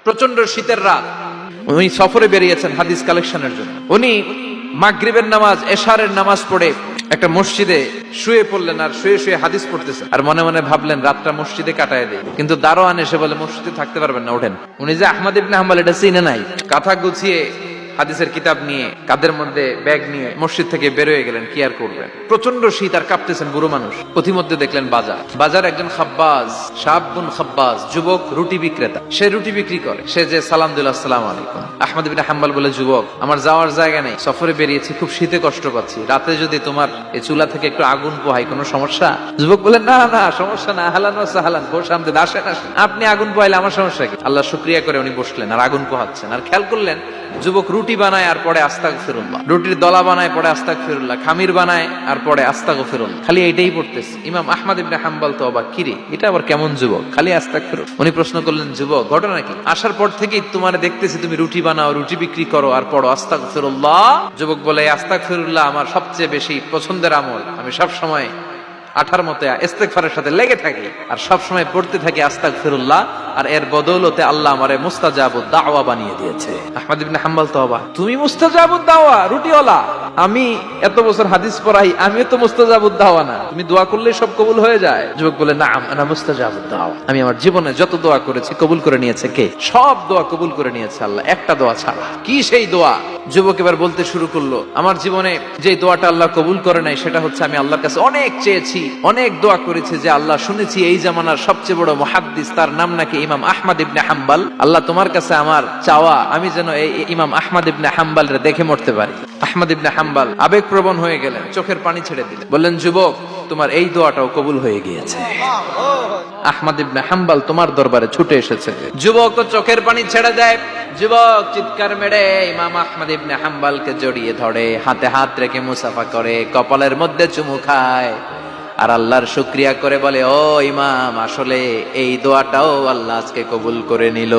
প্রচন্ড শীতের রাত, উনি সফরে বেরিয়েছেন হাদিস কালেকশনের জন্য। উনি মাগরিবের নামাজ, এশারের নামাজ পড়ে একটা মসজিদে শুয়ে পড়লেন, আর শুয়ে শুয়ে হাদিস পড়তেছেন, আর মনে মনে ভাবলেন রাতটা মসজিদে কাটায় দেয়। কিন্তু দারোয়ান এসে বলে মসজিদে থাকতে পারবেন না, ওঠেন। উনি যে আহমদ ইবনে হাম্বল এটা চিনে নাই, কাঁথা গুছিয়ে হাদিসের কিতাব নিয়ে কাঁধের মধ্যে ব্যাগ নিয়ে মসজিদ থেকে বের হয়ে গেলেন। কি আর করবেন, প্রচন্ড শীত, আর কাঁপতেছেন বুড়ো মানুষ। পথিমধ্যে দেখলেন বাজার একজন খাব্বাজ, শাবুন খাব্বাজ, যুবক রুটি বিক্রেতা। সে রুটি বিক্রি করে। সে যে সালাম দিল, আসসালামু আলাইকুম। আহমদ ইবনে হাম্বল বলে, যুবক, আমার যাওয়ার জায়গা নেই, সফরে বেরিয়েছি, খুব শীতে কষ্ট পাচ্ছি, রাতে যদি তোমার এই চুলা থেকে একটু আগুন পোহাই কোনো সমস্যা? যুবক বলে, না না, সমস্যা না, আহলান ওয়া সাহলান, বসে আমতে আসেন আসেন, আপনি আগুন পোহাইলে আমার সমস্যা কি? আল্লাহ শুকরিয়া করে উনি বসলেন আর আগুন পোহাচ্ছেন। আর খেয়াল করলেন যুবক রুটি বানায় আর পরে আস্তাগফিরুল্লাহ, রুটির দলা বানায় পরে আস্তাগফিরুল্লাহ, খামির বানায় আর পরে আস্তাগফিরুল্লাহ, খালি এইটাই পড়তেছে। ইমাম আহমদ ইবনে হাম্বল তো অবাক, কিরে এটা আবার কেমন যুবক, খালি আস্তাগফিরুল্লাহ। উনি প্রশ্ন করলেন, যুবক, ঘটনা কি? আসার পর থেকেই তোমার দেখতেছি তুমি রুটি বানাও, রুটি বিক্রি করো আর পড়ো আস্তাগফিরুল্লাহ। যুবক বলে, আস্তাগফিরুল্লাহ আমার সবচেয়ে বেশি পছন্দের আমল, আমি সব সময় আঠার মতো ইস্তেগফারের সাথে লেগে থাকি আর সব সময় পড়তে থাকি আস্তাগফিরুল্লাহ, আর এর বদৌলতে আল্লাহ আমারে মুস্তাজাবুদ দাওয়া বানিয়ে দিয়েছে। আহমদ ইবনে হাম্বল তো অবাক, তুমি মুস্তাজাবুদ দাওয়া, রুটিওয়ালা? আমি এত বছর হাদিস পড়াই, আমিও তো মুস্তাজাবুদ দাওয়া না, তুমি দোয়া করলেই সব কবুল হয়ে যায়? যুবক বলে, না, আনা মুস্তাজাবুদ দাওয়া, আমি আমার জীবনে যত দোয়া করেছি কবুল করে নিয়েছে কে? সব দোয়া কবুল করে নিয়েছে আল্লাহ, একটা দোয়া ছাড়া। কি সেই দোয়া? যুবক এবার বলতে শুরু করলো, আমার জীবনে যে দোয়াটা আল্লাহ কবুল করে নাই সেটা হচ্ছে আমি আল্লাহর কাছে অনেক চেয়েছি, অনেক দোয়া করেছি, যে আল্লাহ শুনেছি এই জামানার সবচেয়ে বড় মুহাদ্দিস, তার নাম নাকি ইমাম আহমদ ইবনে হাম্বল। আল্লাহ তোমার কাছে আমার চাওয়া, আমি যেন এই ইমাম আহমদ ইবনে হাম্বলরে দেখে মরতে পারি। আহমদ ইবনে হাম্বল আবেগপ্রবণ হয়ে গেলেন, চোখের পানি ছেড়ে দিলেন, বললেন, যুবক, তোমার এই দোয়াটাও কবুল হয়ে গিয়েছে। আহমদ ইবনে হাম্বল তোমার দরবারে ছুটে এসেছে। যুবক চোখের পানি ছেড়ে দেয়। যুবক চিৎকার মেরে ইমাম আহমদ ইবনে হাম্বলকে জড়িয়ে ধরে, হাতে হাত রেখে মুসাফা করে, কপালের মধ্যে চুমু খায়, আর আল্লাহর শুকরিয়া করে বলে, ও ইমাম, আসলে এই দোয়াটাও আল্লাহ আজকে কবুল করে নিল।